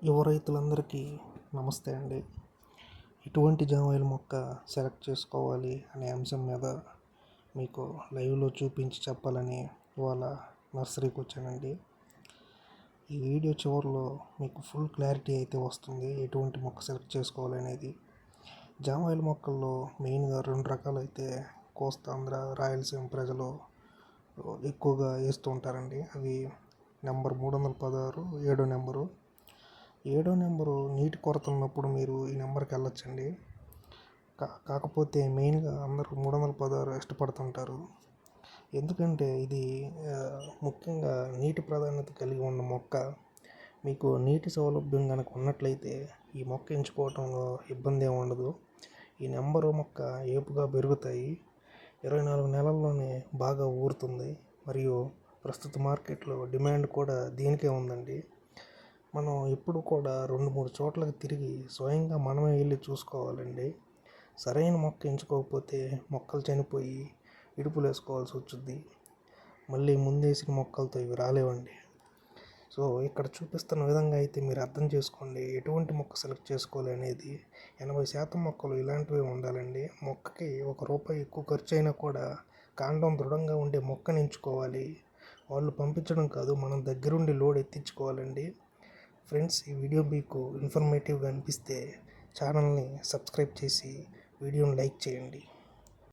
యువ రైతులందరికీ నమస్తే అండి. ఎటువంటి జామాయిల్ మొక్క సెలెక్ట్ చేసుకోవాలి అనే అంశం మీద మీకు లైవ్లో చూపించి చెప్పాలని ఇవాళ నర్సరీకి వచ్చానండి. ఈ వీడియో చివరిలో మీకు ఫుల్ క్లారిటీ అయితే వస్తుంది ఎటువంటి మొక్క సెలెక్ట్ చేసుకోవాలి అనేది. జామాయిల్ మొక్కల్లో మెయిన్గా 2 రకాలు అయితే కోస్తాంధ్ర, రాయలసీమ ప్రజలు ఎక్కువగా వేస్తూ ఉంటారండి. అవి నెంబర్ 316, 7 నెంబరు. 7 నెంబరు నీటి కొరత ఉన్నప్పుడు మీరు ఈ నెంబర్కి వెళ్ళొచ్చండి. కాకపోతే మెయిన్గా అందరూ 316 ఇష్టపడుతుంటారు. ఎందుకంటే ఇది ముఖ్యంగా నీటి ప్రాధాన్యత కలిగి ఉన్న మొక్క. మీకు నీటి సౌలభ్యం కనుక ఉన్నట్లయితే ఈ మొక్క ఎంచుకోవటంలో ఇబ్బంది ఏమి ఉండదు. ఈ నెంబరు మొక్క ఏపుగా పెరుగుతాయి. 24 నెలల్లోనే బాగా ఊరుతుంది. మరియు ప్రస్తుత మార్కెట్లో డిమాండ్ కూడా దీనికే ఉందండి. మనం ఎప్పుడు కూడా 2-3 చోట్లకి తిరిగి స్వయంగా మనమే వెళ్ళి చూసుకోవాలండి. సరైన మొక్క ఎంచుకోకపోతే మొక్కలు చనిపోయి ఇడుపులు వేసుకోవాల్సి వచ్చుద్ది. మళ్ళీ ముందేసిన మొక్కలతో ఇవి రాలేవండి. సో ఇక్కడ చూపిస్తున్న విధంగా అయితే మీరు అర్థం చేసుకోండి ఎటువంటి మొక్క సెలెక్ట్ చేసుకోవాలి అనేది. 80% మొక్కలు ఇలాంటివి ఉండాలండి. మొక్కకి ₹1 ఎక్కువ ఖర్చు అయినా కూడా కాండం దృఢంగా ఉండే మొక్కని ఎంచుకోవాలి. వాళ్ళు పంపించడం కాదు, మనం దగ్గరుండి లోడ్ ఎత్తించుకోవాలండి. ఫ్రెండ్స్, ఈ వీడియో మీకు ఇన్ఫర్మేటివ్గా అనిపిస్తే ఛానల్ని సబ్స్క్రైబ్ చేసి వీడియోని లైక్ చేయండి.